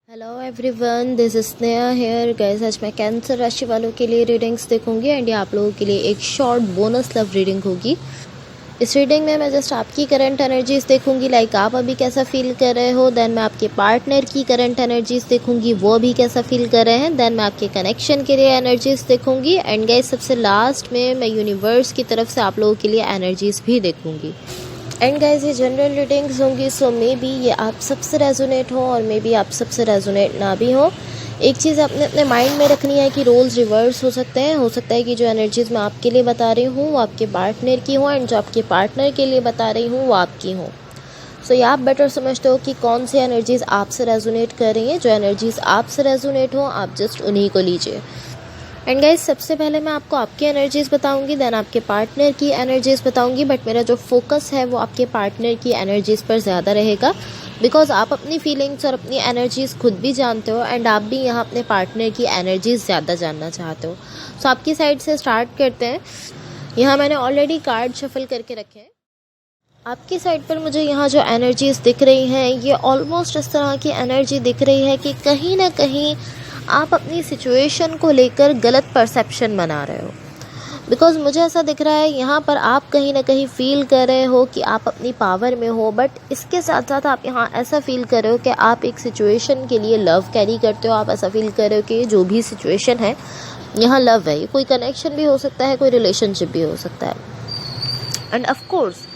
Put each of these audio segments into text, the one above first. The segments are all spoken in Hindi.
Hello everyone, this is Sneha hair guys. आज मैं कैंसर राशि वालों के लिए रीडिंग्स देखूंगी एंड ये आप लोगों के लिए एक शॉर्ट बोनस लव रीडिंग होगी। इस रीडिंग में मैं जस्ट आपकी करंट एनर्जीज देखूंगी, लाइक आप अभी कैसा फील कर रहे हो। देन मैं आपके पार्टनर की करंट एनर्जीज देखूंगी, वो अभी कैसा फील कर रहे हैं। देन मैं आपके कनेक्शन के लिए एनर्जीज देखूंगी एंड गाइस सबसे लास्ट में मैं यूनिवर्स की तरफ से आप लोगों के लिए एनर्जीज भी देखूंगी। एंड गाइज ये जनरल रीडिंग्स होंगी, सो मे बी ये आप सबसे रेजोनेट हो और मे बी आप सबसे रेजोनेट ना भी हो। एक चीज़ आपने अपने माइंड में रखनी है कि रोल्स रिवर्स हो सकते हैं। हो सकता है कि जो एनर्जीज़ मैं आपके लिए बता रही हूँ वो आपके पार्टनर की हो एंड जो आपके पार्टनर के लिए बता रही हूँ वो आपकी हो। सो ये आप बेटर समझते हो कि कौन सी एनर्जीज़ आपसे रेजोनेट कर रही हैं। जो एनर्जीज़ आपसे रेजोनेट हो आप जस्ट उन्हीं को लीजिए। एंड गाइज सबसे पहले मैं आपको आपकी एनर्जीज़ बताऊंगी, देन आपके पार्टनर की एनर्जीज़ बताऊंगी। बट मेरा जो फोकस है वो आपके पार्टनर की एनर्जीज़ पर ज़्यादा रहेगा, बिकॉज आप अपनी फीलिंग्स और अपनी एनर्जीज़ खुद भी जानते हो एंड आप भी यहाँ अपने पार्टनर की एनर्जीज़ ज़्यादा जानना चाहते हो। सो आपकी साइड से स्टार्ट करते हैं। यहाँ मैंने ऑलरेडी कार्ड शफल करके रखे हैं। आपकी साइड पर मुझे यहाँ जो एनर्जीज़ दिख रही हैं ये ऑलमोस्ट इस तरह की एनर्जी दिख रही है कि कहीं ना कहीं आप अपनी सिचुएशन को लेकर गलत परसेप्शन बना रहे हो। बिकॉज मुझे ऐसा दिख रहा है यहाँ पर आप कहीं ना कहीं फील कर रहे हो कि आप अपनी पावर में हो, बट इसके साथ साथ आप यहाँ ऐसा फील कर रहे हो कि आप एक सिचुएशन के लिए लव कैरी करते हो। आप ऐसा फील कर रहे हो कि जो भी सिचुएशन है यहाँ लव है। ये कोई कनेक्शन भी हो सकता है, कोई रिलेशनशिप भी हो सकता है एंड ऑफ कोर्स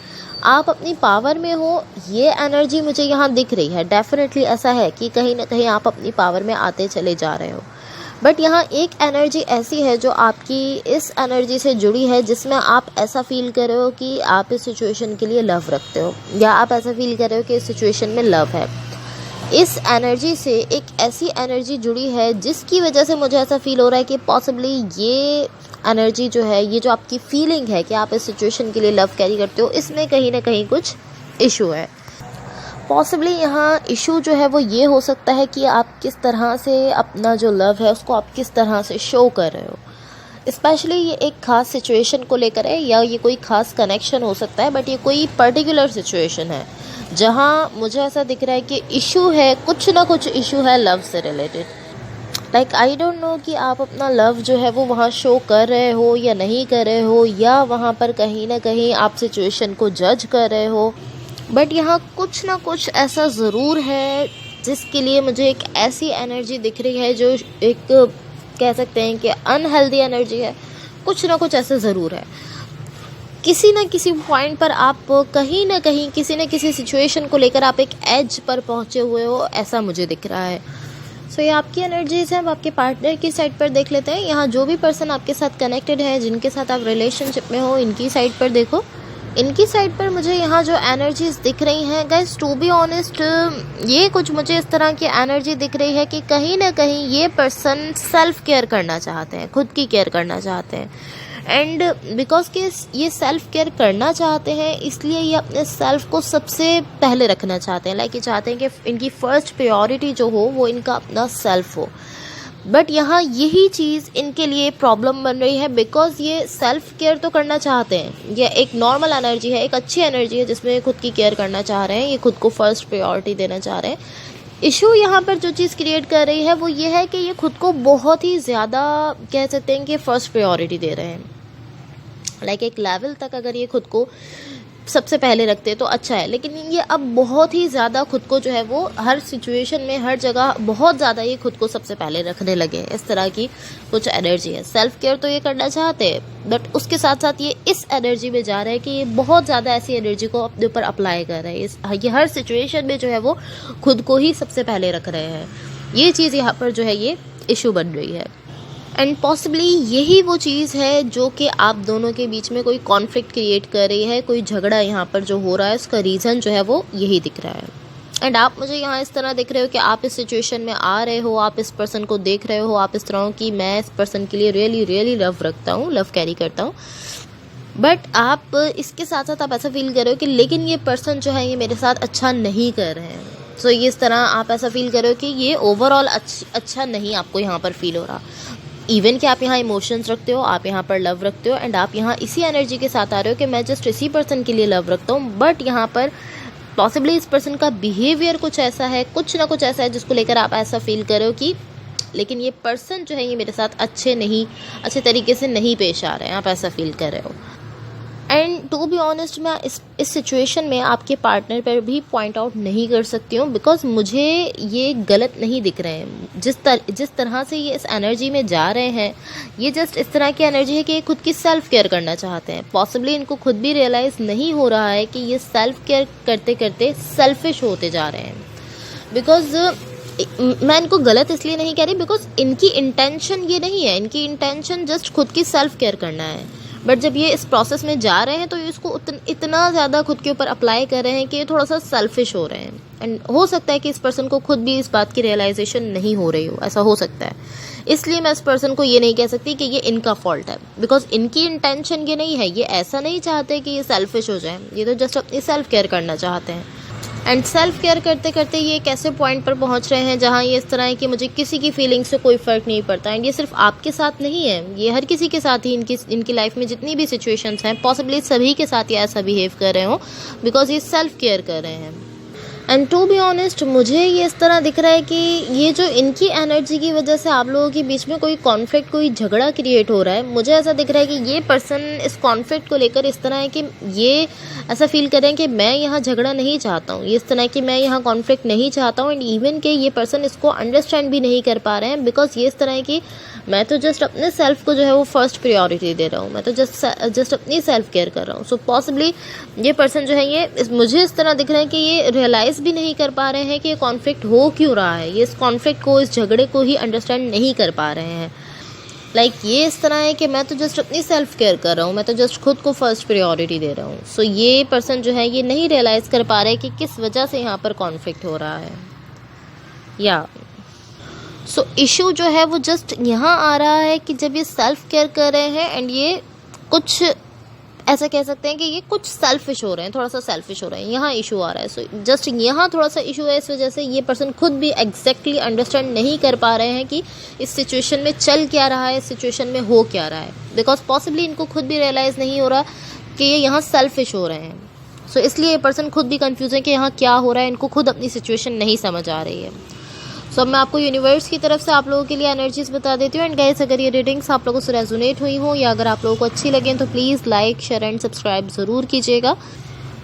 आप अपनी पावर में हो। ये एनर्जी मुझे यहाँ दिख रही है। डेफिनेटली ऐसा है कि कहीं ना कहीं आप अपनी पावर में आते चले जा रहे हो। बट यहाँ एक एनर्जी ऐसी है जो आपकी इस एनर्जी से जुड़ी है, जिसमें आप ऐसा फील कर रहे हो कि आप इस सिचुएशन के लिए लव रखते हो, या आप ऐसा फील कर रहे हो कि इस सिचुएशन में लव है। इस एनर्जी से एक ऐसी एनर्जी जुड़ी है जिसकी वजह से मुझे ऐसा फील हो रहा है कि पॉसिबली ये एनर्जी जो है, ये जो आपकी फीलिंग है कि आप इस सिचुएशन के लिए लव कैरी करते हो, इसमें कहीं ना कहीं कुछ इशू है। पॉसिबली यहाँ इशू जो है वो ये हो सकता है कि आप किस तरह से अपना जो लव है उसको आप किस तरह से शो कर रहे हो। स्पेशली ये एक खास सिचुएशन को लेकर है या ये कोई खास कनेक्शन हो सकता है, बट ये कोई पर्टिकुलर सिचुएशन है जहाँ मुझे ऐसा दिख रहा है कि इशू है, कुछ ना कुछ इशू है लव से related. Like I don't know कि आप अपना लव जो है वो वहाँ शो कर रहे हो या नहीं कर रहे हो, या वहाँ पर कहीं ना कहीं आप सिचुएशन को जज कर रहे हो। बट यहाँ कुछ ना कुछ ऐसा ज़रूर है जिसके लिए मुझे एक ऐसी एनर्जी दिख रही है जो एक कह सकते हैं कि अनहेल्दी एनर्जी है। कुछ ना कुछ ऐसा ज़रूर है। किसी न किसी पॉइंट पर आप कहीं ना कहीं किसी न किसी सिचुएशन को लेकर आप एक एज पर पहुँचे हुए हो, ऐसा मुझे दिख रहा है। सो ये आपकी एनर्जीज़ हैं। अब आपके पार्टनर की साइड पर देख लेते हैं। यहाँ जो भी पर्सन आपके साथ कनेक्टेड है, जिनके साथ आप रिलेशनशिप में हो, इनकी साइड पर देखो। इनकी साइड पर मुझे यहाँ जो एनर्जीज़ दिख रही हैं गाइस, टू बी ऑनेस्ट ये कुछ मुझे इस तरह की एनर्जी दिख रही है कि कहीं ना कहीं ये पर्सन सेल्फ केयर करना चाहते हैं, खुद की केयर करना चाहते हैं। एंड बिकॉज कि ये सेल्फ केयर करना चाहते हैं, इसलिए ये अपने सेल्फ को सबसे पहले रखना चाहते हैं। लाइक ये चाहते हैं कि इनकी फर्स्ट प्रायोरिटी जो हो वो इनका अपना सेल्फ हो। बट यहाँ यही चीज़ इनके लिए प्रॉब्लम बन रही है, बिकॉज ये सेल्फ केयर तो करना चाहते हैं, ये एक नॉर्मल एनर्जी है, एक अच्छी एनर्जी है जिसमें खुद की केयर करना चाह रहे हैं, ये खुद को फर्स्ट प्रायोरिटी देना चाह रहे हैं। इशू यहाँ पर जो चीज़ क्रिएट कर रही है वो ये है कि ये खुद को बहुत ही ज़्यादा कह सकते हैं कि फर्स्ट प्रायोरिटी दे रहे हैं। लाइक एक लेवल तक अगर ये खुद को सबसे पहले रखते तो अच्छा है, लेकिन ये अब बहुत ही ज़्यादा खुद को जो है वो हर सिचुएशन में हर जगह बहुत ज़्यादा ये खुद को सबसे पहले रखने लगे हैं। इस तरह की कुछ एनर्जी है। सेल्फ केयर तो ये करना चाहते हैं, बट उसके साथ साथ ये इस एनर्जी में जा रहे हैं कि ये बहुत ज़्यादा ऐसी एनर्जी को अपने ऊपर अप्लाई कर रहे हैं। ये हर सिचुएशन में जो है वो खुद को ही सबसे पहले रख रहे हैं। ये चीज़ यहाँ पर जो है ये इशू बन रही है। एंड पॉसिबली यही वो चीज़ है जो कि आप दोनों के बीच में कोई कॉन्फ्लिक्ट क्रिएट कर रही है। कोई झगड़ा यहाँ पर जो हो रहा है उसका रीज़न जो है वो यही दिख रहा है। एंड आप मुझे यहाँ इस तरह दिख रहे हो कि आप इस सिचुएशन में आ रहे हो, आप इस पर्सन को देख रहे हो, आप इस तरह हो कि मैं इस पर्सन के लिए रियली रियली लव रखता हूँ, लव कैरी करता हूँ। बट आप इसके साथ साथ आप ऐसा फील कर रहे हो कि लेकिन ये पर्सन जो है ये मेरे साथ अच्छा नहीं कर रहे हैं। सो ये इस तरह आप ऐसा फील कर रहे हो कि ये ओवरऑल अच्छा नहीं आपको यहाँ पर फील हो रहा। इवन कि आप यहाँ इमोशंस रखते हो, आप यहाँ पर लव रखते हो, एंड आप यहाँ इसी एनर्जी के साथ आ रहे हो कि मैं जस्ट इसी पर्सन के लिए लव रखता हूँ। बट यहाँ पर पॉसिबली इस पर्सन का बिहेवियर कुछ ऐसा है, कुछ ना कुछ ऐसा है जिसको लेकर आप ऐसा फील कर रहे हो कि लेकिन ये पर्सन जो है ये मेरे साथ अच्छे तरीके से नहीं पेश आ रहे हैं, आप ऐसा फील कर रहे हो। एंड टू बी ऑनेस्ट, मैं इस सिचुएशन में आपके पार्टनर पर भी पॉइंट आउट नहीं कर सकती हूँ, बिकॉज मुझे ये गलत नहीं दिख रहे हैं। जिस तरह से ये इस एनर्जी में जा रहे हैं, ये जस्ट इस तरह की एनर्जी है कि ये खुद की सेल्फ केयर करना चाहते हैं। पॉसिबली इनको खुद भी रियलाइज़ नहीं हो रहा है कि ये सेल्फ केयर करते करते सेल्फिश होते जा रहे हैं। बिकॉज मैं इनको गलत इसलिए नहीं कह रही, बिकॉज इनकी इंटेंशन ये नहीं है, इनकी इंटेंशन जस्ट खुद की सेल्फ केयर करना है। बट जब ये इस प्रोसेस में जा रहे हैं तो ये इसको इतना ज़्यादा खुद के ऊपर अप्लाई कर रहे हैं कि ये थोड़ा सा सेल्फिश हो रहे हैं। एंड हो सकता है कि इस पर्सन को खुद भी इस बात की रियलाइजेशन नहीं हो रही हो, ऐसा हो सकता है। इसलिए मैं इस पर्सन को ये नहीं कह सकती कि ये इनका फॉल्ट है, बिकॉज इनकी इंटेंशन ये नहीं है। ये ऐसा नहीं चाहते कि ये सेल्फिश हो जाए, ये तो जस्ट अपनी सेल्फ केयर करना चाहते हैं। एंड सेल्फ केयर करते करते ये एक ऐसे पॉइंट पर पहुंच रहे हैं जहां ये इस तरह है कि मुझे किसी की फीलिंग से कोई फ़र्क नहीं पड़ता। एंड ये सिर्फ आपके साथ नहीं है, ये हर किसी के साथ ही इनकी लाइफ में जितनी भी सिचुएशंस हैं, पॉसिबली सभी के साथ ये ऐसा बिहेव कर रहे हो, बिकॉज ये सेल्फ केयर कर रहे हैं। एंड टू बी ऑनेस्ट, मुझे ये इस तरह दिख रहा है कि ये जो इनकी एनर्जी की वजह से आप लोगों के बीच में कोई कॉन्फ्लिक्ट, कोई झगड़ा क्रिएट हो रहा है। मुझे ऐसा दिख रहा है कि ये पर्सन इस कॉन्फ्लिक्ट को लेकर इस तरह है कि ये ऐसा फील कर रहे हैं कि मैं यहाँ झगड़ा नहीं चाहता हूँ, ये इस तरह कि मैं यहाँ कॉन्फ्लिक्ट नहीं चाहता हूँ। एंड इवन कि ये पर्सन इसको अंडरस्टैंड भी नहीं कर पा रहे हैं, बिकॉज ये इस तरह है कि मैं तो जस्ट अपने सेल्फ को जो है वो फर्स्ट प्रायोरिटी दे रहा हूँ, मैं तो जस्ट अपनी सेल्फ केयर कर रहा हूँ। सो पॉसिबली ये पर्सन जो है ये मुझे इस तरह दिख रहा है कि ये रियलाइज़ भी नहीं कर पा रहे हैं कि ये कॉन्फ्लिक्ट हो क्यों रहा है, ये इस कॉन्फ्लिक्ट को, इस झगड़े को ही अंडरस्टैंड नहीं कर पा रहे हैं। ये इस तरह है कि मैं तो जस्ट अपनी सेल्फ केयर कर रहा हूँ, मैं तो जस्ट खुद को फर्स्ट प्रायोरिटी दे रहा हूँ। सो ये पर्सन जो है ये नहीं रियलाइज़ कर पा रहे कि किस वजह से यहाँ पर कॉन्फ्लिक्ट हो रहा है। या सो इशू जो है वो जस्ट यहाँ आ रहा है कि जब ये सेल्फ केयर कर रहे हैं एंड ये कुछ ऐसा कह सकते हैं कि ये कुछ सेल्फिश हो रहे हैं, थोड़ा सा सेल्फिश हो रहे हैं, यहाँ इशू आ रहा है। सो जस्ट यहाँ थोड़ा सा इशू है, इस वजह से ये पर्सन खुद भी एग्जैक्टली अंडरस्टैंड नहीं कर पा रहे हैं कि इस सिचुएशन में चल क्या रहा है, इस सिचुएशन में हो क्या रहा है, बिकॉज पॉसिबली इनको खुद भी रियलाइज़ नहीं हो रहा कि ये यहाँ सेल्फिश हो रहे हैं। सो इसलिए ये पर्सन खुद भी कन्फ्यूज़ है कि यहाँ क्या हो रहा है, इनको खुद अपनी सिचुएशन नहीं समझ आ रही है। सो अब मैं आपको यूनिवर्स की तरफ से आप लोगों के लिए एनर्जीज़ बता देती हूँ। एंड गाइस, अगर ये रीडिंग्स आप लोगों से रेजोनेट हुई हो या अगर आप लोगों को अच्छी लगें तो please like, share and subscribe ज़रूर कीजिएगा।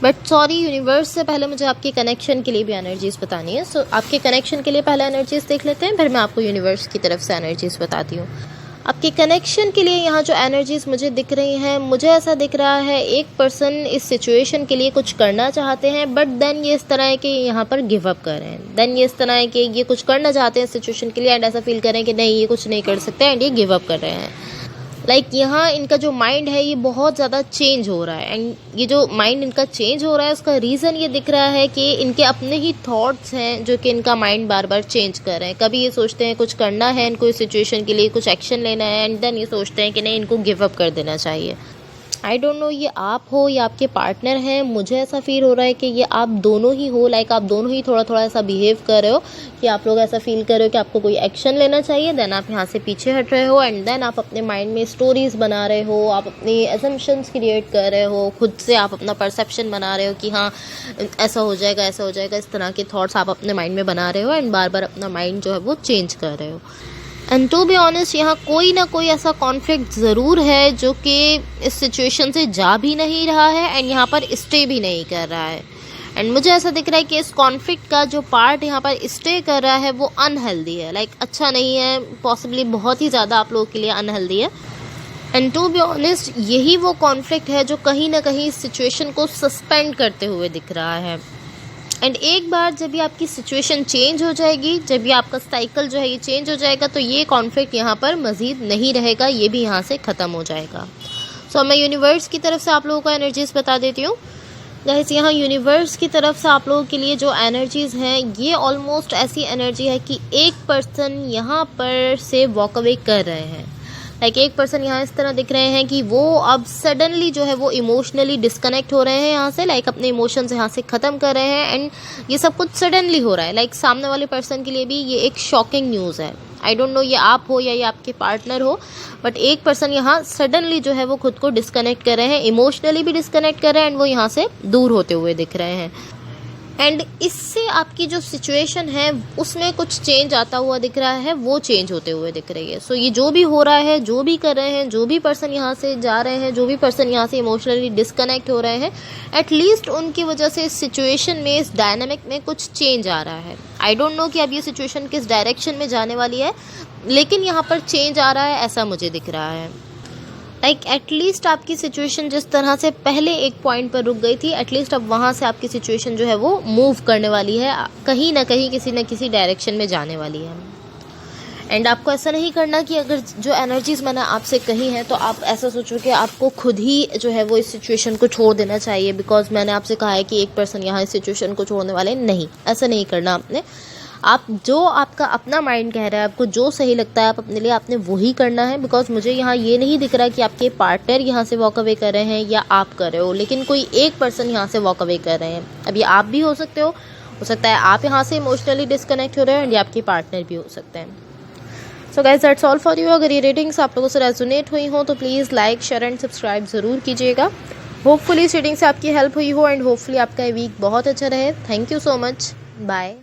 बट सॉरी, यूनिवर्स से पहले मुझे आपके कनेक्शन के लिए भी एनर्जीज़ बतानी है। सो आपके कनेक्शन के लिए पहले एनर्जीज़ देख लेते हैं, फिर मैं आपको यूनिवर्स की तरफ से एनर्जीज़ बताती हूँ। आपके कनेक्शन के लिए यहाँ जो एनर्जीज़ मुझे दिख रही हैं, मुझे ऐसा दिख रहा है एक पर्सन इस सिचुएशन के लिए कुछ करना चाहते हैं, बट देन ये इस तरह है कि यहाँ पर गिव अप कर रहे हैं। देन ये इस तरह है कि ये कुछ करना चाहते हैं इस सिचुएशन के लिए एंड ऐसा फील कर रहे हैं कि नहीं, ये कुछ नहीं कर सकते एंड ये गिव अप कर रहे हैं। यहाँ इनका जो माइंड है ये बहुत ज़्यादा चेंज हो रहा है। एंड ये जो माइंड इनका चेंज हो रहा है उसका रीज़न ये दिख रहा है कि इनके अपने ही थॉट्स हैं जो कि इनका माइंड बार बार चेंज कर रहे हैं। कभी ये सोचते हैं कुछ करना है, इनको इस सिचुएशन के लिए कुछ एक्शन लेना है, एंड देन ये सोचते हैं कि नहीं, इनको गिव अप कर देना चाहिए। आई डोंट नो ये आप हो या आपके पार्टनर हैं, मुझे ऐसा फील हो रहा है कि ये आप दोनों ही हो। आप दोनों ही थोड़ा थोड़ा ऐसा बिहेव कर रहे हो कि आप लोग ऐसा फील कर रहे हो कि आपको कोई एक्शन लेना चाहिए, देन आप यहाँ से पीछे हट रहे हो एंड देन आप अपने माइंड में स्टोरीज़ बना रहे हो, आप अपनी असम्पशंस क्रिएट कर रहे हो, खुद से आप अपना परसेप्शन बना रहे हो कि हाँ ऐसा हो जाएगा, ऐसा हो जाएगा, इस तरह के थॉट्स आप अपने माइंड में बना रहे हो एंड बार बार अपना माइंड जो है वो चेंज कर रहे हो। एंड टू बी ऑनेस्ट, यहाँ कोई ना कोई ऐसा कॉन्फ्लिक्ट ज़रूर है जो कि इस सिचुएशन से जा भी नहीं रहा है एंड यहाँ पर स्टे भी नहीं कर रहा है। एंड मुझे ऐसा दिख रहा है कि इस कॉन्फ्लिक्ट का जो पार्ट यहाँ पर स्टे कर रहा है वो अनहेल्दी है, अच्छा नहीं है, पॉसिबली बहुत ही ज़्यादा आप लोगों के लिए अनहेल्दी है। एंड टू बी ऑनेस्ट, यही वो कॉन्फ्लिक्ट है जो कहीं ना कहीं इस सिचुएशन को सस्पेंड करते हुए दिख रहा है। एंड एक बार जब ये आपकी सिचुएशन चेंज हो जाएगी, जब ये आपका साइकिल जो है ये चेंज हो जाएगा, तो ये कॉन्फ्लिक्ट यहाँ पर मज़ीद नहीं रहेगा, ये भी यहाँ से ख़त्म हो जाएगा। सो मैं यूनिवर्स की तरफ से आप लोगों को एनर्जीज़ बता देती हूँ। गाइस, यहाँ यूनिवर्स की तरफ से आप लोगों के लिए जो एनर्जीज़ हैं ये ऑलमोस्ट ऐसी एनर्जी है कि एक पर्सन यहाँ पर से वॉक अवे कर रहे हैं। एक पर्सन यहाँ इस तरह दिख रहे हैं कि वो अब सडनली जो है वो इमोशनली डिस्कनेक्ट हो रहे हैं यहाँ से, अपने इमोशंस यहाँ से ख़त्म कर रहे हैं एंड ये सब कुछ सडनली हो रहा है। सामने वाले पर्सन के लिए भी ये एक शॉकिंग न्यूज़ है। आई डोंट नो ये आप हो या ये आपके पार्टनर हो, बट एक पर्सन यहाँ सडनली जो है वो खुद को डिस्कनेक्ट कर रहे हैं, इमोशनली भी डिस्कनेक्ट कर रहे हैं एंड वो यहाँ से दूर होते हुए दिख रहे हैं। एंड इससे आपकी जो सिचुएशन है उसमें कुछ चेंज आता हुआ दिख रहा है, वो चेंज होते हुए दिख रही है। सो ये जो भी हो रहा है, जो भी कर रहे हैं, जो भी पर्सन यहाँ से जा रहे हैं, जो भी पर्सन यहाँ से इमोशनली डिस्कनेक्ट हो रहे हैं, एटलीस्ट उनकी वजह से इस सिचुएशन में, इस डायनामिक में कुछ चेंज आ रहा है। आई डोंट नो कि अब ये सिचुएशन किस डायरेक्शन में जाने वाली है, लेकिन यहाँ पर चेंज आ रहा है, ऐसा मुझे दिख रहा है। लाइक एटलीस्ट आपकी सिचुएशन जिस तरह से पहले एक पॉइंट पर रुक गई थी, एटलीस्ट अब वहाँ से आपकी सिचुएशन जो है वो मूव करने वाली है, कहीं ना कहीं किसी न किसी डायरेक्शन में जाने वाली है। एंड आपको ऐसा नहीं करना कि अगर जो एनर्जीज़ मैंने आपसे कही हैं तो आप ऐसा सोचो कि आपको खुद ही जो है वो इस सिचुएशन को छोड़ देना चाहिए, बिकॉज मैंने आपसे कहा है कि एक पर्सन यहाँ इस सिचुएशन को छोड़ने वाले नहीं। ऐसा नहीं करना आपने। आप जो आपका अपना माइंड कह रहा है, आपको जो सही लगता है आप अपने लिए, आपने वही करना है। बिकॉज मुझे यहाँ ये नहीं दिख रहा कि आपके पार्टनर यहाँ से वॉक अवे कर रहे हैं या आप कर रहे हो, लेकिन कोई एक पर्सन यहाँ से वॉक अवे कर रहे हैं। अब ये आप भी हो सकते हो सकता है आप यहाँ से इमोशनली डिस्कनेक्ट हो रहे हो, एंड ये आपके पार्टनर भी हो सकते हैं। So guys that's all for you. अगर ये रेटिंग्स आप लोगों से रेजोनेट हुई हो तो please like, share and subscribe ज़रूर कीजिएगा। होपफुली इस रेटिंग से आपकी हेल्प हुई हो, एंड होपफुली आपका वीक बहुत अच्छा रहे। Thank you so much. Bye.